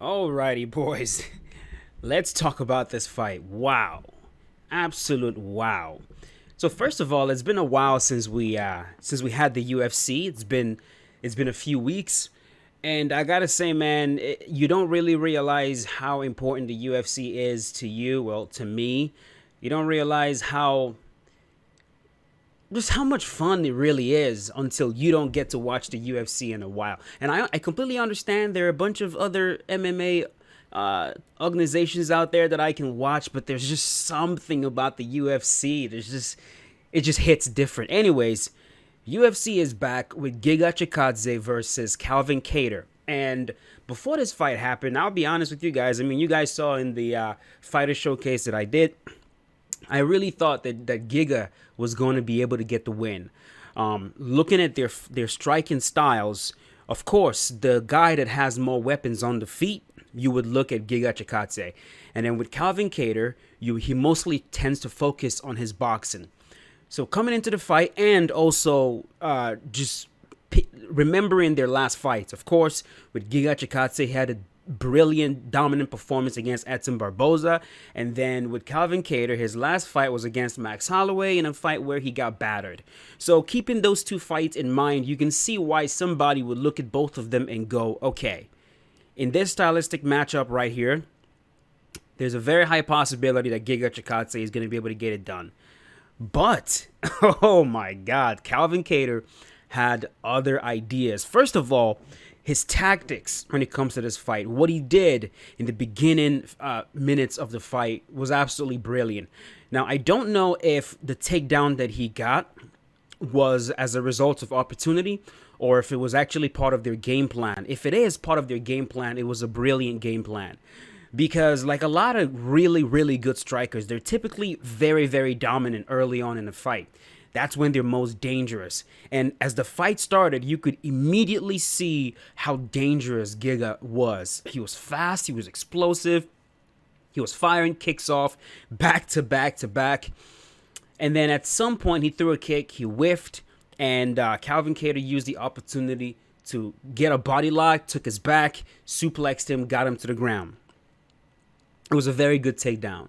Alrighty, boys. Let's talk about this fight. Wow. Absolute wow. So first of all, it's been a while since we had the UFC. It's been a few weeks, and I gotta say, man, you don't really realize how important the UFC is to you. Well, to me, you don't realize how just how much fun it really is until you don't get to watch the UFC in a while. And I completely understand there are a bunch of other MMA organizations out there that I can watch, but there's just something about the UFC. It just hits different. Anyways, UFC is back with Giga Chikadze versus Calvin Kattar. And before this fight happened, I'll be honest with you guys. I mean, you guys saw in the fighter showcase that I did, I really thought that Giga was going to be able to get the win. Looking at their striking styles, of course, the guy that has more weapons on the feet, you would look at Giga Chikadze. And then with Calvin Kattar, he mostly tends to focus on his boxing. So coming into the fight and also just remembering their last fights. Of course, with Giga Chikadze, he had a brilliant, dominant performance against Edson Barboza. And then with Calvin Kattar, his last fight was against Max Holloway in a fight where he got battered. So keeping those two fights in mind, you can see why somebody would look at both of them and go, okay, in this stylistic matchup right here, there's a very high possibility that Giga Chikadze is going to be able to get it done. But, oh my God, Calvin Kattar had other ideas. First of all, his tactics when it comes to this fight, what he did in the beginning minutes of the fight was absolutely brilliant. Now, I don't know if the takedown that he got was as a result of opportunity or if it was actually part of their game plan. If it is part of their game plan, it was a brilliant game plan. Because like a lot of really, really good strikers, they're typically very, very dominant early on in the fight. That's when they're most dangerous. And as the fight started, you could immediately see how dangerous Giga was. He was fast, he was explosive, he was firing kicks off back to back to back. And then at some point, he threw a kick, he whiffed, and Calvin Kattar used the opportunity to get a body lock, took his back, suplexed him, got him to the ground. It was a very good takedown.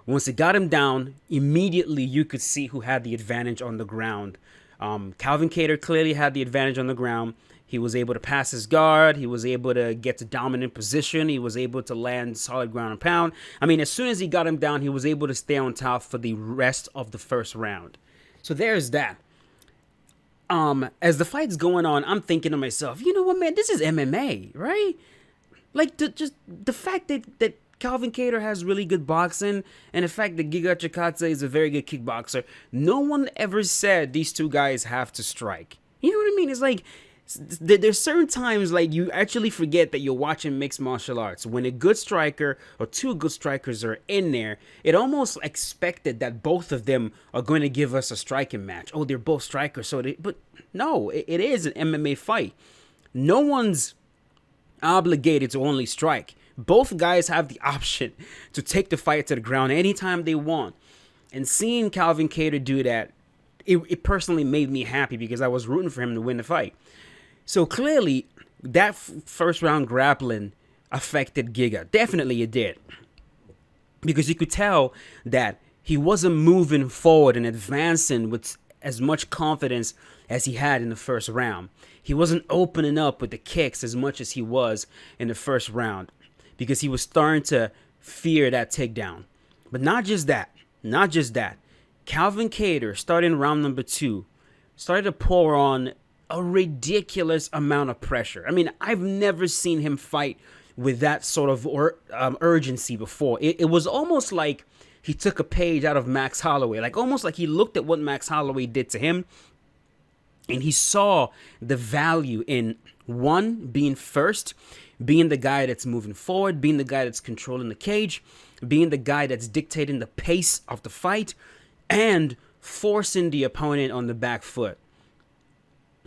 Once it got him down, immediately you could see who had the advantage on the ground. Calvin Kattar clearly had the advantage on the ground. He was able to pass his guard. He was able to get to dominant position. He was able to land solid ground and pound. I mean, as soon as he got him down, he was able to stay on top for the rest of the first round. So there's that. As the fight's going on, I'm thinking to myself, you know what, man, this is MMA, right? Like, just the fact that Calvin Kattar has really good boxing, and the fact that Giga Chikadze is a very good kickboxer, no one ever said these two guys have to strike. You know what I mean? It's like, there's certain times like you actually forget that you're watching mixed martial arts. When a good striker or two good strikers are in there, it almost expected that both of them are going to give us a striking match. Oh, they're both strikers, but no, it is an MMA fight. No one's obligated to only strike. Both guys have the option to take the fight to the ground anytime they want. And seeing Calvin Kattar do that, it personally made me happy because I was rooting for him to win the fight. So clearly, that first round grappling affected Giga. Definitely it did. Because you could tell that he wasn't moving forward and advancing with as much confidence as he had in the first round. He wasn't opening up with the kicks as much as he was in the first round, because he was starting to fear that takedown. But not just that. Calvin Kattar, starting round number 2, started to pour on a ridiculous amount of pressure. I mean, I've never seen him fight with that sort of urgency before. It was almost like he took a page out of Max Holloway. Like almost like he looked at what Max Holloway did to him, and he saw the value in, one, being first, being the guy that's moving forward, being the guy that's controlling the cage, being the guy that's dictating the pace of the fight, and forcing the opponent on the back foot.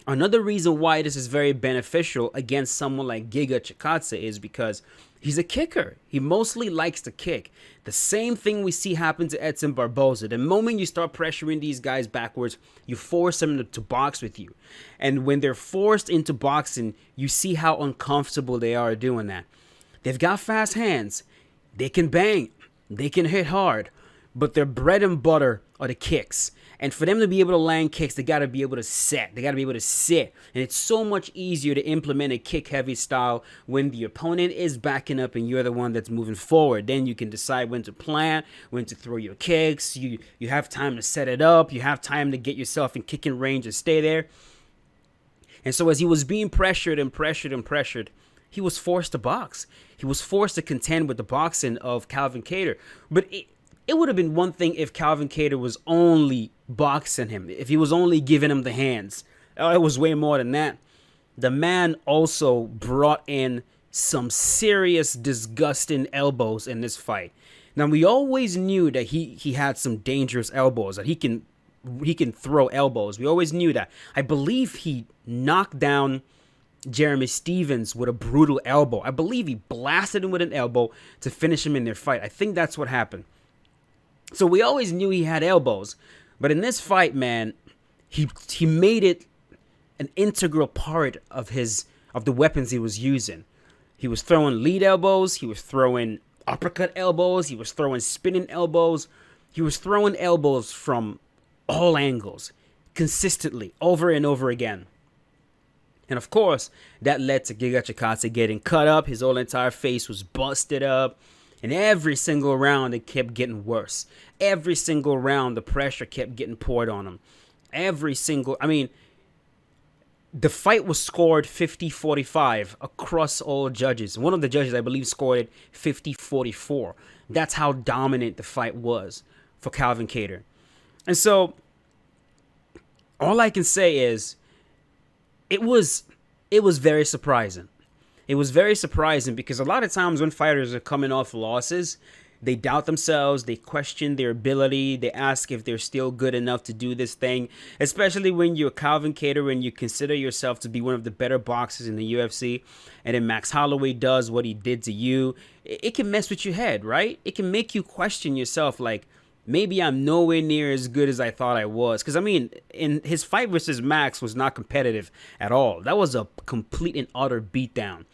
Another reason why this is very beneficial against someone like Giga Chikadze is because he's a kicker. He mostly likes to kick. The same thing we see happen to Edson Barboza. The moment you start pressuring these guys backwards, you force them to box with you. And when they're forced into boxing, you see how uncomfortable they are doing that. They've got fast hands. They can bang. They can hit hard. But their bread and butter are the kicks. And for them to be able to land kicks, they got to be able to set. They got to be able to sit. And it's so much easier to implement a kick-heavy style when the opponent is backing up and you're the one that's moving forward. Then you can decide when to plant, when to throw your kicks. You have time to set it up. You have time to get yourself in kicking range and stay there. And so as he was being pressured and pressured and pressured, he was forced to box. He was forced to contend with the boxing of Calvin Kattar. But it would have been one thing if Calvin Kattar was only boxing him, if he was only giving him the hands. It was way more than that. The man also brought in some serious, disgusting elbows in this fight. Now, we always knew that he had some dangerous elbows, that he can throw elbows. We always knew that. I believe he knocked down Jeremy Stevens with a brutal elbow. I believe he blasted him with an elbow to finish him in their fight. I think that's what happened. So we always knew he had elbows. But in this fight, man, he made it an integral part of the weapons he was using. He was throwing lead elbows. He was throwing uppercut elbows. He was throwing spinning elbows. He was throwing elbows from all angles, consistently, over and over again. And of course, that led to Giga Chikadze getting cut up. His whole entire face was busted up. And every single round, it kept getting worse. Every single round, the pressure kept getting poured on him. The fight was scored 50-45 across all judges. One of the judges, I believe, scored it 50-44. That's how dominant the fight was for Calvin Kattar. And so, all I can say is, it was very surprising. It was very surprising because a lot of times when fighters are coming off losses, they doubt themselves, they question their ability, they ask if they're still good enough to do this thing, especially when you're Calvin Kattar and you consider yourself to be one of the better boxers in the UFC, and then Max Holloway does what he did to you. It can mess with your head, right? It can make you question yourself, like, maybe I'm nowhere near as good as I thought I was. Because, in his fight versus Max was not competitive at all. That was a complete and utter beatdown.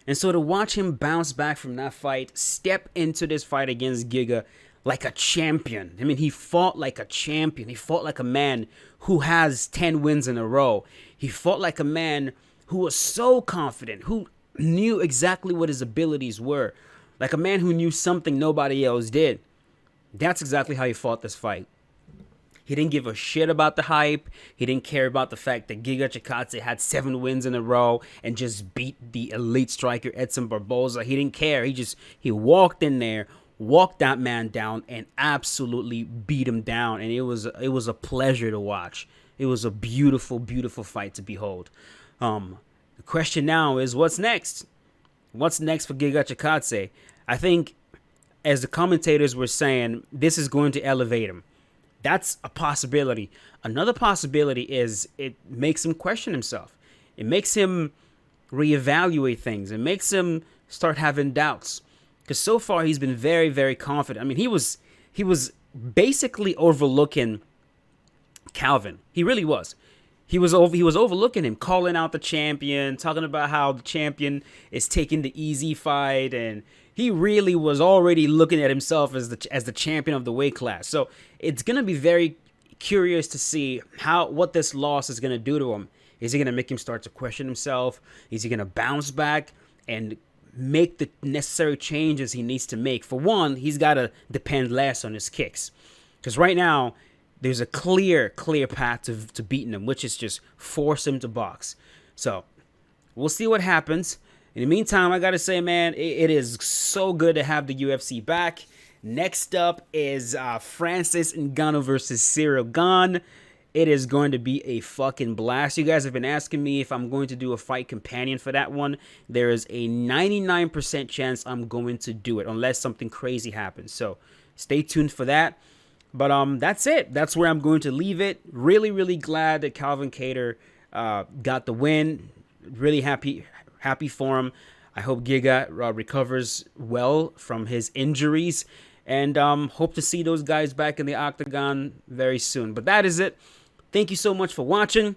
And so to watch him bounce back from that fight, step into this fight against Giga like a champion. He fought like a champion. He fought like a man who has 10 wins in a row. He fought like a man who was so confident, who knew exactly what his abilities were. Like a man who knew something nobody else did. That's exactly how he fought this fight. He didn't give a shit about the hype. He didn't care about the fact that Giga Chikadze had 7 wins in a row and just beat the elite striker Edson Barboza. He didn't care. He walked in there, walked that man down, and absolutely beat him down. And it was a pleasure to watch. It was a beautiful, beautiful fight to behold. The question now is, what's next? What's next for Giga Chikadze? I think, as the commentators were saying, this is going to elevate him. That's a possibility. Another possibility is it makes him question himself. It makes him reevaluate things. It makes him start having doubts. Because so far he's been very, very confident. He was basically overlooking Calvin. He really was. He was overlooking him, calling out the champion, talking about how the champion is taking the easy fight, and he really was already looking at himself as the champion of the weight class. So it's gonna be very curious to see what this loss is gonna do to him. Is it gonna make him start to question himself? Is he gonna bounce back and make the necessary changes he needs to make? For one, he's gotta depend less on his kicks, because right now there's a clear path to beating him, which is just force him to box. So we'll see what happens. In the meantime, I got to say, man, it is so good to have the UFC back. Next up is Francis Ngannou versus Cyril Gane. It is going to be a fucking blast. You guys have been asking me if I'm going to do a fight companion for that one. There is a 99% chance I'm going to do it, unless something crazy happens. So stay tuned for that. But that's it. That's where I'm going to leave it. Really, really glad that Calvin Kattar got the win. Really happy for him. I hope Giga recovers well from his injuries, and hope to see those guys back in the octagon very soon. But that is it. Thank you so much for watching.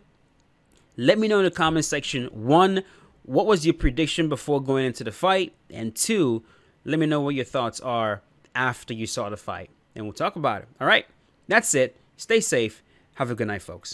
Let me know in the comment section, one, what was your prediction before going into the fight? And two, let me know what your thoughts are after you saw the fight, and we'll talk about it. All right, that's it. Stay safe. Have a good night, folks.